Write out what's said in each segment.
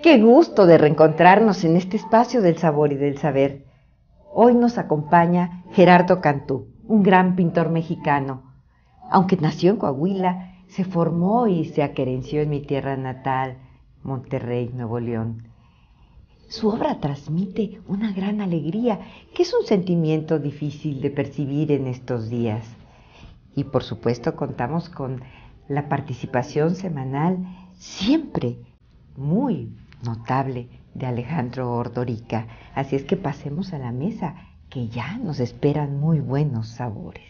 Qué gusto de reencontrarnos en este espacio del sabor y del saber. Hoy nos acompaña Gerardo Cantú, un gran pintor mexicano. Aunque nació en Coahuila, se formó y se aquerenció en mi tierra natal, Monterrey, Nuevo León. Su obra transmite una gran alegría, que es un sentimiento difícil de percibir en estos días. Y por supuesto contamos con la participación semanal, siempre muy notable, de Alejandro Ordorica. Así es que pasemos a la mesa, que ya nos esperan muy buenos sabores.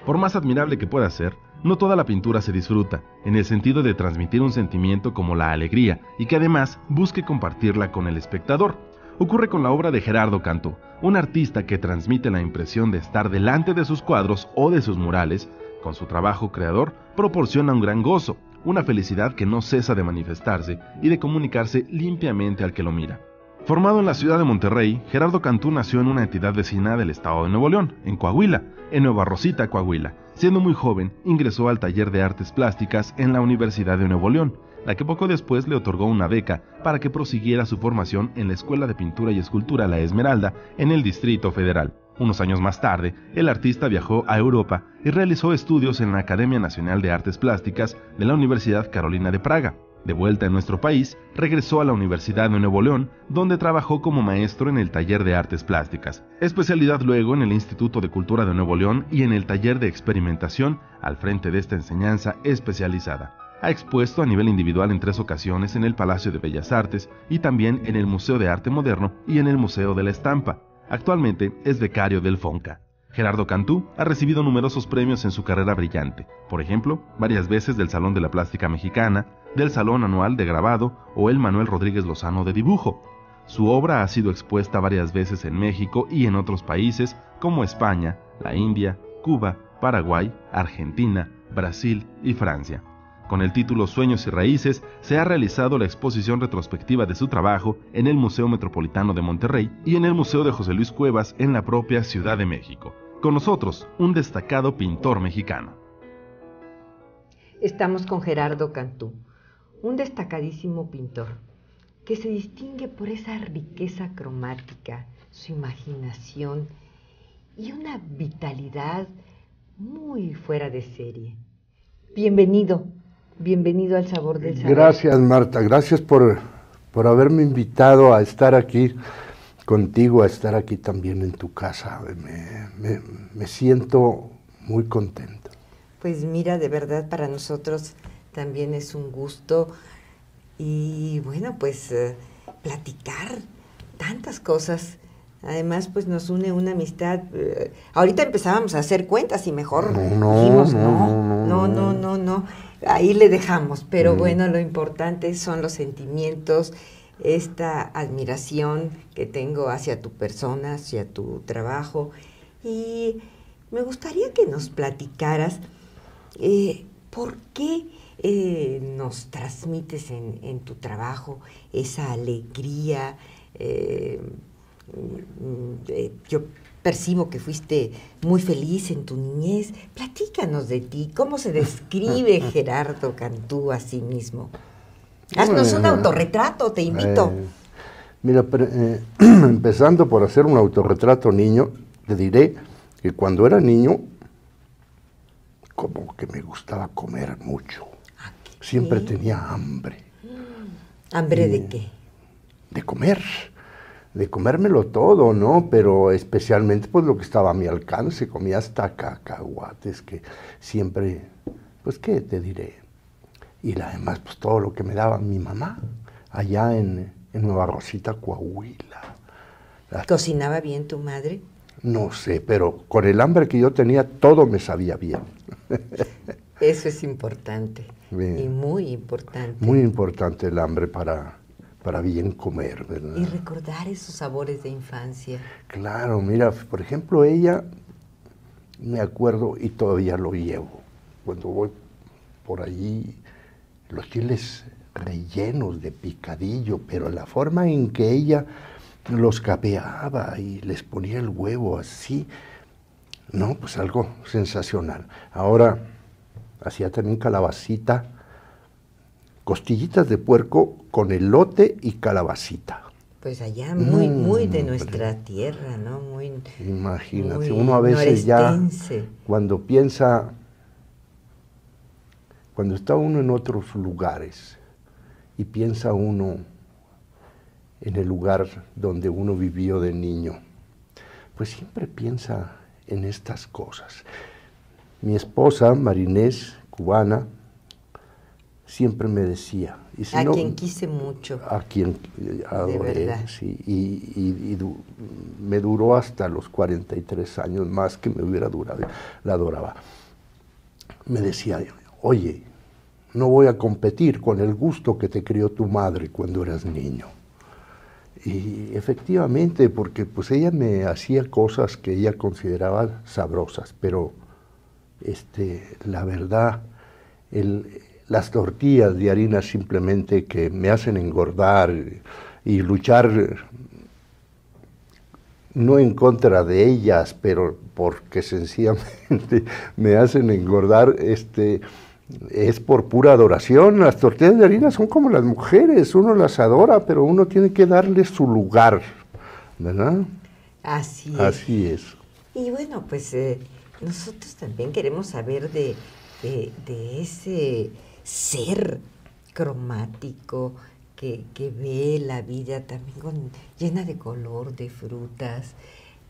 Por más admirable que pueda ser, no toda la pintura se disfruta, en el sentido de transmitir un sentimiento como la alegría y que además busque compartirla con el espectador. Ocurre con la obra de Gerardo Cantú, un artista que transmite la impresión de estar delante de sus cuadros o de sus murales. Con su trabajo creador proporciona un gran gozo, una felicidad que no cesa de manifestarse y de comunicarse limpiamente al que lo mira. Formado en la ciudad de Monterrey, Gerardo Cantú nació en una entidad vecina del estado de Nuevo León, en Coahuila, en Nueva Rosita, Coahuila. Siendo muy joven, ingresó al taller de artes plásticas en la Universidad de Nuevo León, la que poco después le otorgó una beca para que prosiguiera su formación en la Escuela de Pintura y Escultura La Esmeralda, en el Distrito Federal. Unos años más tarde, el artista viajó a Europa y realizó estudios en la Academia Nacional de Artes Plásticas de la Universidad Carolina de Praga. De vuelta en nuestro país, regresó a la Universidad de Nuevo León, donde trabajó como maestro en el taller de artes plásticas, especialidad luego en el Instituto de Cultura de Nuevo León y en el taller de experimentación al frente de esta enseñanza especializada. Ha expuesto a nivel individual en 3 ocasiones en el Palacio de Bellas Artes y también en el Museo de Arte Moderno y en el Museo de la Estampa. Actualmente es becario del FONCA. Gerardo Cantú ha recibido numerosos premios en su carrera brillante, por ejemplo, varias veces del Salón de la Plástica Mexicana, del Salón Anual de Grabado o el Manuel Rodríguez Lozano de Dibujo. Su obra ha sido expuesta varias veces en México y en otros países como España, la India, Cuba, Paraguay, Argentina, Brasil y Francia. Con el título Sueños y Raíces, se ha realizado la exposición retrospectiva de su trabajo en el Museo Metropolitano de Monterrey y en el Museo de José Luis Cuevas en la propia Ciudad de México. Con nosotros, un destacado pintor mexicano. Estamos con Gerardo Cantú, un destacadísimo pintor que se distingue por esa riqueza cromática, su imaginación y una vitalidad muy fuera de serie. Bienvenido al Sabor del Saber. Gracias, Marta, gracias por haberme invitado a estar aquí contigo, a estar aquí también en tu casa. Me siento muy contento. Pues mira, de verdad para nosotros también es un gusto y bueno, pues platicar tantas cosas. Además, pues nos une una amistad. Ahorita empezábamos a hacer cuentas y mejor dijimos no. Ahí le dejamos, pero bueno, lo importante son los sentimientos, esta admiración que tengo hacia tu persona, hacia tu trabajo. Y me gustaría que nos platicaras por qué nos transmites en tu trabajo esa alegría. Yo percibo que fuiste muy feliz en tu niñez. Platícanos de ti. ¿Cómo se describe Gerardo Cantú a sí mismo? Haznos un autorretrato, te invito. Mira, empezando por hacer un autorretrato niño, te diré que cuando era niño, como que me gustaba comer mucho. Siempre tenía hambre. ¿Hambre de qué? De comer. De comérmelo todo, ¿no? Pero especialmente pues lo que estaba a mi alcance, comía hasta cacahuates, que siempre, pues qué te diré, y además pues todo lo que me daba mi mamá, allá en Nueva Rosita, Coahuila. ¿Cocinaba bien tu madre? No sé, pero con el hambre que yo tenía, todo me sabía bien. Eso es importante, bien. Y muy importante. Muy importante el hambre para bien comer, ¿verdad? Y recordar esos sabores de infancia. Claro, mira, por ejemplo, ella, me acuerdo y todavía lo llevo, cuando voy por allí, los chiles rellenos de picadillo, pero la forma en que ella los capeaba y les ponía el huevo así. No, pues algo sensacional. Ahora, hacía también calabacita, costillitas de puerco con elote y calabacita. Pues allá muy de hombre. nuestra tierra, ¿no? Muy, Imagínate, muy uno a veces ya, norestense. cuando está uno en otros lugares y piensa uno en el lugar donde uno vivió de niño, pues siempre piensa en estas cosas. Mi esposa, Marinés, cubana, siempre me decía... Y si A no, quien quise mucho. a quien adoré, verdad. sí, me duró hasta los 43 años, más que me hubiera durado, la adoraba. Me decía, oye, no voy a competir con el gusto que te crió tu madre cuando eras niño. Y efectivamente, porque pues ella me hacía cosas que ella consideraba sabrosas, pero la verdad, las tortillas de harina simplemente que me hacen engordar y luchar no en contra de ellas, pero porque sencillamente me hacen engordar, es por pura adoración. Las tortillas de harina son como las mujeres, uno las adora, pero uno tiene que darle su lugar, ¿verdad? Así es. Así es. Y bueno, pues nosotros también queremos saber de ese ser cromático que ve la vida también llena de color, de frutas,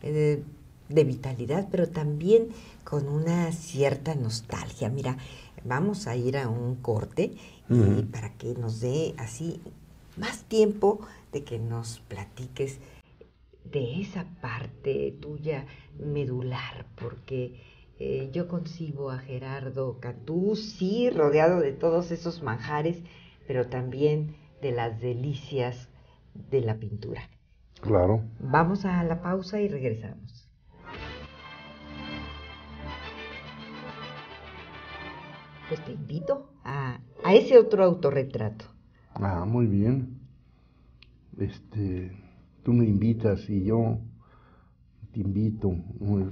de vitalidad, pero también con una cierta nostalgia. Mira, vamos a ir a un corte y para que nos dé así más tiempo de que nos platiques de esa parte tuya medular, porque yo concibo a Gerardo Cantú, sí, rodeado de todos esos manjares, pero también de las delicias de la pintura. Claro. Vamos a la pausa y regresamos. Pues te invito a ese otro autorretrato. Ah, muy bien. Tú me invitas y yo te invito.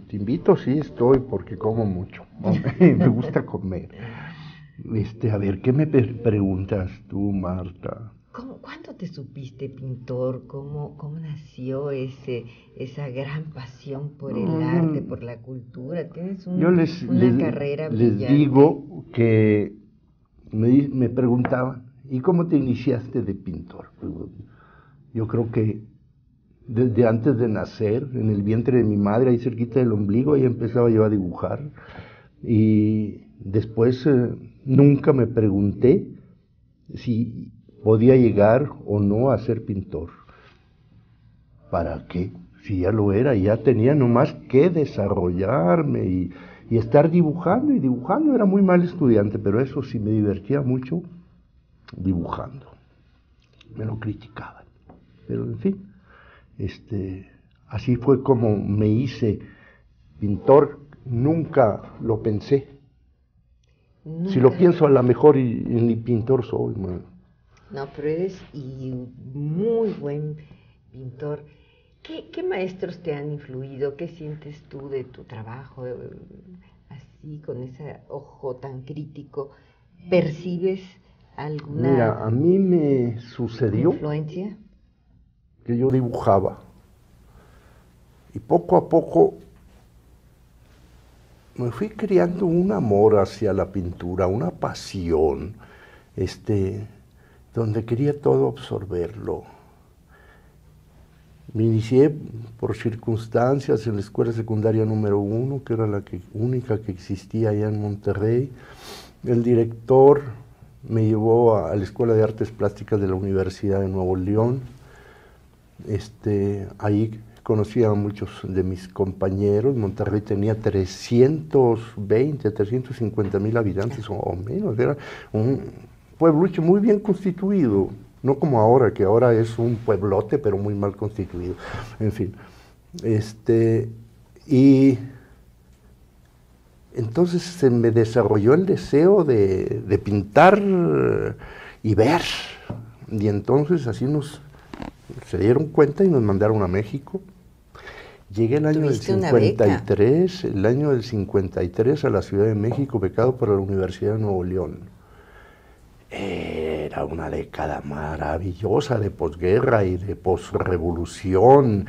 Te invito, sí estoy, porque como mucho. Me gusta comer. A ver, ¿qué me preguntas tú, Marta? ¿Cuándo te supiste pintor? ¿Cómo nació esa gran pasión por el arte, por la cultura? Tienes una carrera brillante. Les digo que me preguntaban, ¿y cómo te iniciaste de pintor? Yo creo que desde antes de nacer, en el vientre de mi madre, ahí cerquita del ombligo, ahí empezaba yo a dibujar. Y después nunca me pregunté si podía llegar o no a ser pintor. ¿Para qué? Si ya lo era, ya tenía nomás que desarrollarme y estar dibujando, y dibujando. Era muy mal estudiante, pero eso sí me divertía mucho dibujando. Me lo criticaban, pero en fin, así fue como me hice pintor. Nunca lo pensé. Nunca. Si lo pienso, a lo mejor ni pintor soy, man. No, pero eres muy buen pintor. ¿Qué maestros te han influido? ¿Qué sientes tú de tu trabajo? Así, con ese ojo tan crítico, ¿percibes alguna Mira, a mí me sucedió influencia? Que yo dibujaba. Y poco a poco me fui creando un amor hacia la pintura, una pasión, donde quería todo absorberlo. Me inicié por circunstancias en la escuela secundaria número 1, que era la única que existía allá en Monterrey. El director me llevó a la Escuela de Artes Plásticas de la Universidad de Nuevo León. Ahí conocí a muchos de mis compañeros. Monterrey tenía 350,000 habitantes o menos. Era un pueblucho muy bien constituido. No como ahora, que ahora es un pueblote, pero muy mal constituido. En fin. Y entonces se me desarrolló el deseo de pintar y ver. Y entonces así nos Se dieron cuenta y nos mandaron a México. Llegué el año del Tuviste una beca. 53, el año del 53 a la Ciudad de México, becado por la Universidad de Nuevo León. Era una década maravillosa de posguerra y de posrevolución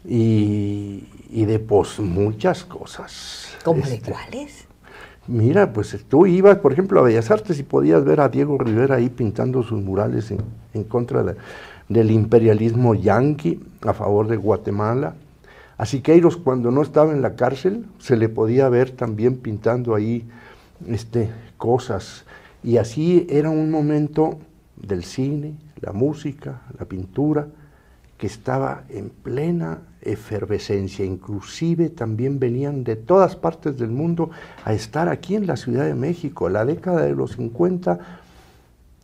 y de muchas cosas. ¿Cómo de cuáles? Mira, pues tú ibas, por ejemplo, a Bellas Artes y podías ver a Diego Rivera ahí pintando sus murales en contra del imperialismo yanqui a favor de Guatemala. A Siqueiros, cuando no estaba en la cárcel, se le podía ver también pintando ahí cosas. Y así era un momento del cine, la música, la pintura, que estaba en plena efervescencia. Inclusive también venían de todas partes del mundo a estar aquí en la Ciudad de México. La década de los 50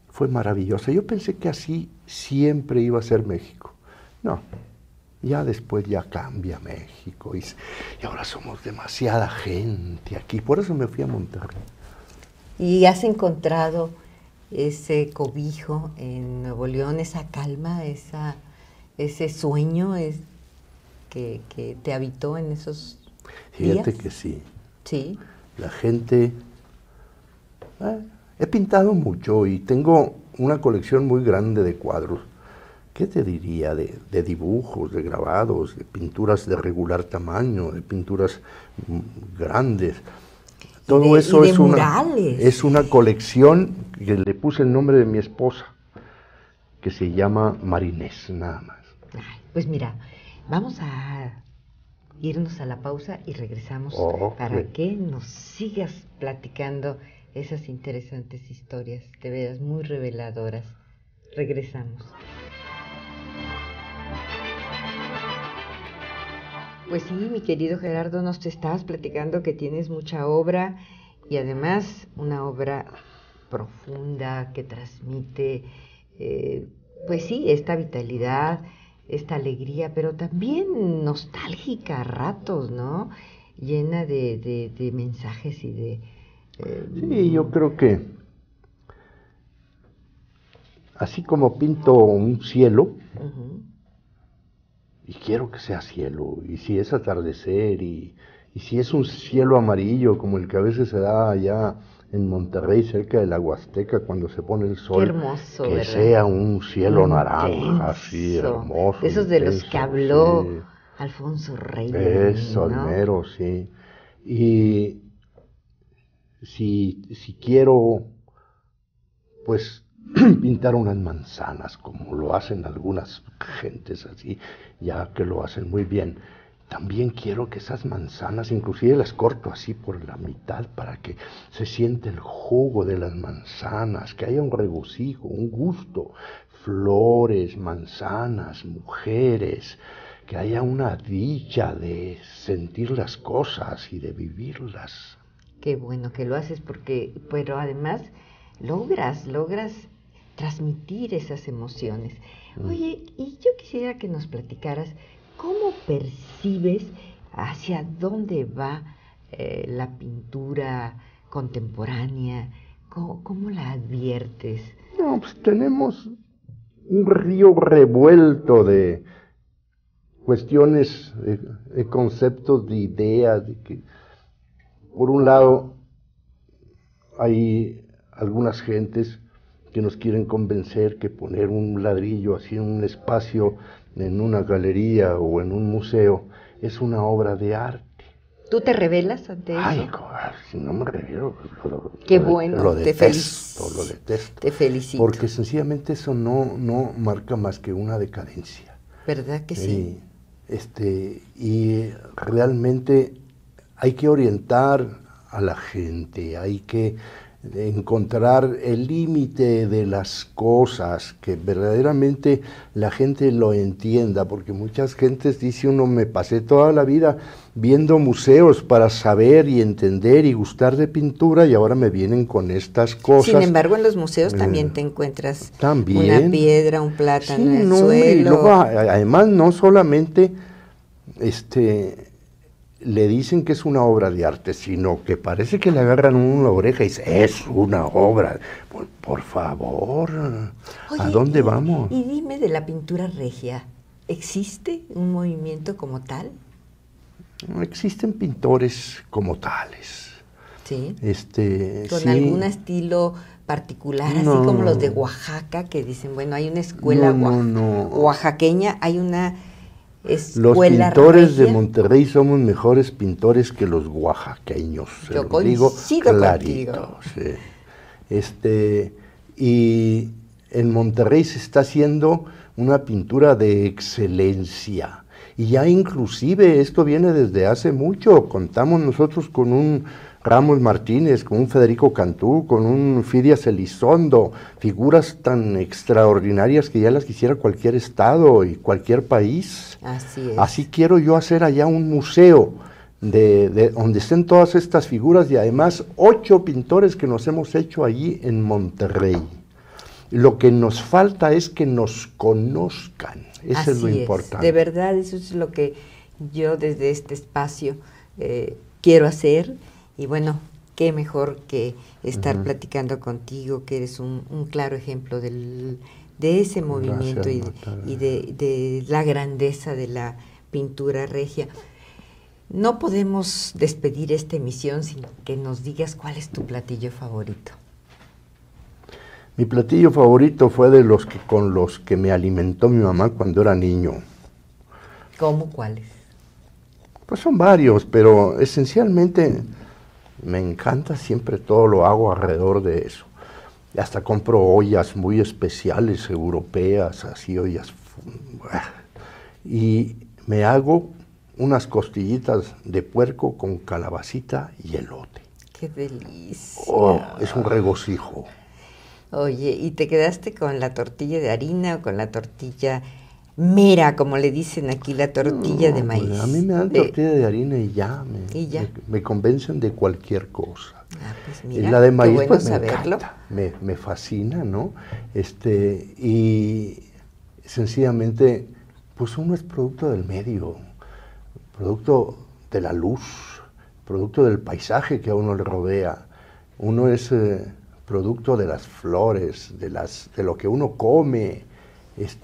fue maravillosa. Yo pensé que así siempre iba a ser México. No, ya después ya cambia México y ahora somos demasiada gente aquí. Por eso me fui a Monterrey. ¿Y has encontrado ese cobijo en Nuevo León, esa calma, ese sueño que te habitó en esos días? Fíjate que sí. Sí. La gente... he pintado mucho y tengo una colección muy grande de cuadros. ¿Qué te diría? De dibujos, de grabados, de pinturas de regular tamaño, de pinturas grandes. Todo eso es una colección que le puse el nombre de mi esposa, que se llama Marinés, nada más. Ay, pues mira, vamos a irnos a la pausa y regresamos para que nos sigas platicando esas interesantes historias, de veras muy reveladoras. Regresamos. Pues sí, mi querido Gerardo, nos te estabas platicando que tienes mucha obra y además una obra profunda que transmite, pues sí, esta vitalidad, esta alegría, pero también nostálgica a ratos, ¿no? Llena de mensajes y de... Sí, yo creo que así como pinto un cielo, y quiero que sea cielo, y si es atardecer, y si es un cielo amarillo, como el que a veces se da allá en Monterrey, cerca de la Huasteca, cuando se pone el sol, qué hermoso, que ¿verdad? sea un cielo Intenso, naranja, así, hermoso. Esos de los que habló sí. Alfonso Reyes. Eso, ¿no? el mero, sí. Y si quiero, pues, pintar unas manzanas, como lo hacen algunas gentes así, ya que lo hacen muy bien. También quiero que esas manzanas, inclusive las corto así por la mitad para que se siente el jugo de las manzanas, que haya un regocijo, un gusto, flores, manzanas, mujeres, que haya una dicha de sentir las cosas y de vivirlas. Qué bueno que lo haces pero además logras transmitir esas emociones. Oye, y yo quisiera que nos platicaras cómo percibes hacia dónde va la pintura contemporánea, cómo la adviertes. No, pues tenemos un río revuelto de cuestiones, de conceptos, de ideas, de que por un lado hay algunas gentes que nos quieren convencer que poner un ladrillo así en un espacio, en una galería o en un museo, es una obra de arte. ¿Tú te rebelas ante eso? Ay, si no me revelo, qué bueno, lo detesto. Te felicito. Porque sencillamente eso no marca más que una decadencia. ¿Verdad que sí? Y realmente hay que orientar a la gente, hay que encontrar el límite de las cosas, que verdaderamente la gente lo entienda, porque muchas gentes dice uno, me pasé toda la vida viendo museos para saber y entender y gustar de pintura y ahora me vienen con estas cosas. Sin embargo, en los museos también te encuentras una piedra, un plátano en el suelo. Y luego, además, no solamente le dicen que es una obra de arte, sino que parece que le agarran una oreja y dice, es una obra. Por favor, Oye, ¿a dónde vamos? Y dime de la pintura regia, ¿existe un movimiento como tal? No existen pintores como tales. Sí. Con Sí. algún estilo particular, así No. como los de Oaxaca, que dicen, bueno, hay una escuela No. oaxaqueña, hay una Los escuela pintores de regia. Monterrey somos mejores pintores que los oaxaqueños. se Yo lo digo coincido clarito, contigo. sí. Y en Monterrey se está haciendo una pintura de excelencia. Y ya inclusive esto viene desde hace mucho. Contamos nosotros con un Ramos Martínez, con un Federico Cantú, con un Fidias Elizondo, figuras tan extraordinarias que ya las quisiera cualquier estado y cualquier país. Así es. Así quiero yo hacer allá un museo de donde estén todas estas figuras y además 8 pintores que nos hemos hecho allí en Monterrey. Lo que nos falta es que nos conozcan, eso es lo importante. De verdad, eso es lo que yo desde este espacio quiero hacer. Y bueno, qué mejor que estar platicando contigo, que eres un claro ejemplo de ese movimiento. Gracias, y de la grandeza de la pintura regia. No podemos despedir esta emisión sin que nos digas cuál es tu platillo favorito. Mi platillo favorito fue de los que con los que me alimentó mi mamá cuando era niño. ¿Cómo cuáles? Pues son varios, pero esencialmente me encanta, siempre todo lo hago alrededor de eso. Y hasta compro ollas muy especiales, europeas, así ollas. Y me hago unas costillitas de puerco con calabacita y elote. ¡Qué delicia! Oh, es un regocijo. Oye, ¿y te quedaste con la tortilla de harina o con la tortilla mera, como le dicen aquí, la tortilla de maíz? Pues a mí me dan tortilla de harina y ya, me convencen de cualquier cosa. Ah, pues Y mira, la de maíz, qué bueno pues saberlo. me encanta, me fascina, ¿no? Y sencillamente, pues uno es producto del medio, producto de la luz, producto del paisaje que a uno le rodea. Uno es producto de las flores, de lo que uno come,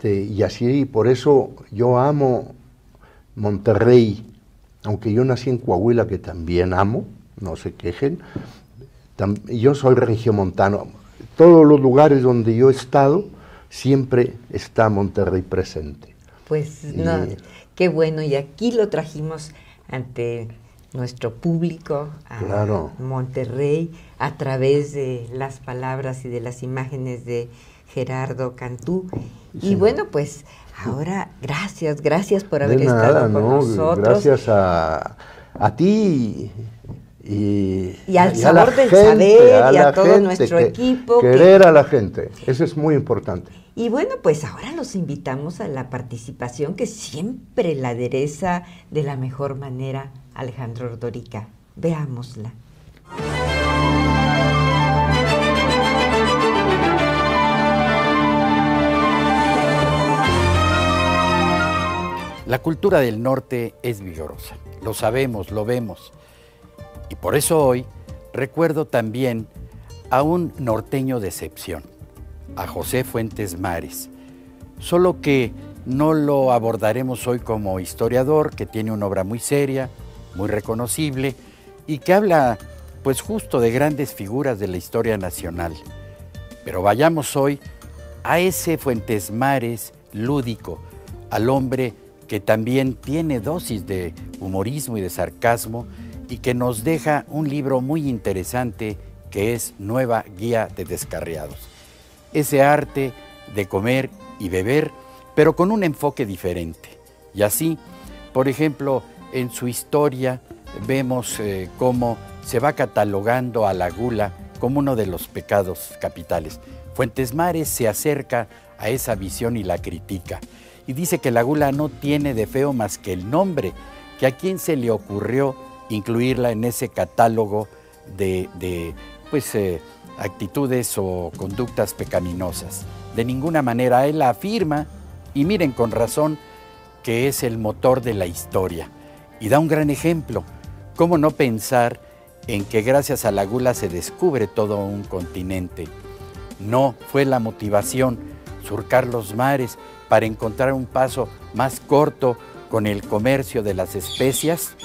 y así, por eso yo amo Monterrey, aunque yo nací en Coahuila, que también amo, no se quejen. Yo soy regiomontano. Todos los lugares donde yo he estado, siempre está Monterrey presente. Pues no, qué bueno, y aquí lo trajimos ante nuestro público, a Claro. Monterrey, a través de las palabras y de las imágenes de Gerardo Cantú. Sí. Y bueno, pues ahora, gracias por haber De nada, estado con ¿no? nosotros. Gracias a ti Y al a sabor la del gente, saber y a la todo gente, nuestro equipo. Querer a la gente, eso es muy importante. Y bueno, pues ahora los invitamos a la participación que siempre la adereza de la mejor manera Alejandro Ordorica. Veámosla. La cultura del norte es vigorosa, lo sabemos, lo vemos. Y por eso hoy recuerdo también a un norteño de excepción, a José Fuentes Mares. Solo que no lo abordaremos hoy como historiador, que tiene una obra muy seria, muy reconocible y que habla pues justo de grandes figuras de la historia nacional. Pero vayamos hoy a ese Fuentes Mares lúdico, al hombre que también tiene dosis de humorismo y de sarcasmo y que nos deja un libro muy interesante que es Nueva Guía de Descarriados. Ese arte de comer y beber, pero con un enfoque diferente. Y así, por ejemplo, en su historia vemos cómo se va catalogando a la gula como uno de los pecados capitales. Fuentes Mares se acerca a esa visión y la critica. Y dice que la gula no tiene de feo más que el nombre, que a quién se le ocurrió incluirla en ese catálogo de actitudes o conductas pecaminosas. De ninguna manera. Él afirma, y miren con razón, que es el motor de la historia. y da un gran ejemplo. ¿Cómo no pensar en que gracias a la gula se descubre todo un continente? No fue la motivación surcar los mares para encontrar un paso más corto con el comercio de las especias.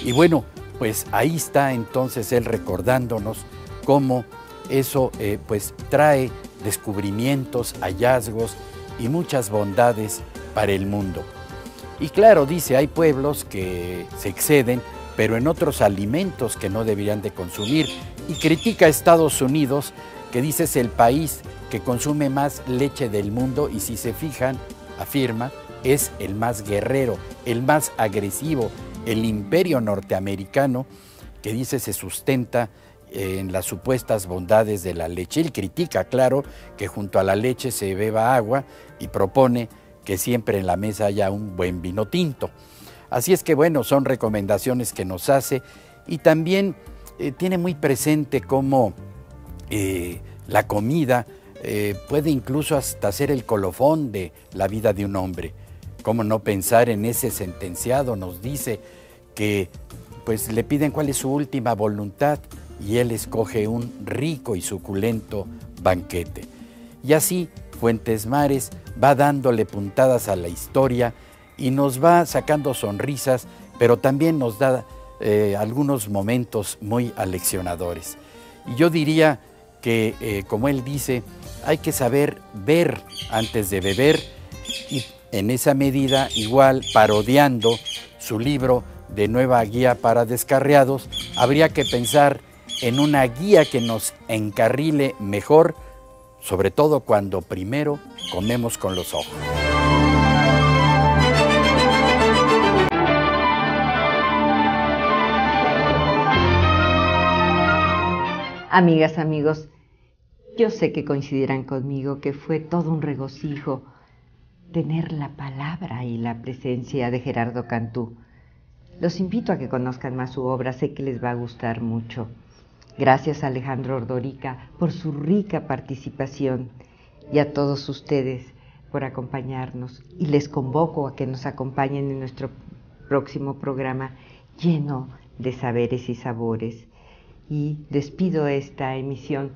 Y bueno, pues ahí está entonces él recordándonos cómo eso pues trae descubrimientos, hallazgos y muchas bondades para el mundo. Y claro, dice, hay pueblos que se exceden, pero en otros alimentos que no deberían de consumir. Y critica a Estados Unidos, que dice es el país que consume más leche del mundo y si se fijan, afirma, es el más guerrero, el más agresivo. El imperio norteamericano, que dice se sustenta en las supuestas bondades de la leche. Él critica, claro, que junto a la leche se beba agua y propone que siempre en la mesa haya un buen vino tinto. Así es que bueno, son recomendaciones que nos hace y también tiene muy presente cómo la comida puede incluso hasta ser el colofón de la vida de un hombre. ¿Cómo no pensar en ese sentenciado? Nos dice que pues le piden cuál es su última voluntad y él escoge un rico y suculento banquete. Y así Fuentes Mares va dándole puntadas a la historia y nos va sacando sonrisas, pero también nos da algunos momentos muy aleccionadores. Y yo diría que, como él dice, hay que saber ver antes de beber y en esa medida, igual parodiando su libro de Nueva Guía para Descarriados, habría que pensar en una guía que nos encarrile mejor, sobre todo cuando primero comemos con los ojos. Amigas, amigos, yo sé que coincidirán conmigo que fue todo un regocijo tener la palabra y la presencia de Gerardo Cantú. Los invito a que conozcan más su obra, sé que les va a gustar mucho. Gracias a Alejandro Ordorica por su rica participación y a todos ustedes por acompañarnos. Y les convoco a que nos acompañen en nuestro próximo programa lleno de saberes y sabores. Y despido esta emisión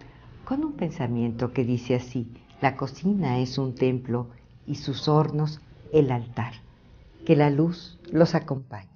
con un pensamiento que dice así: la cocina es un templo y sus hornos el altar. Que la luz los acompañe.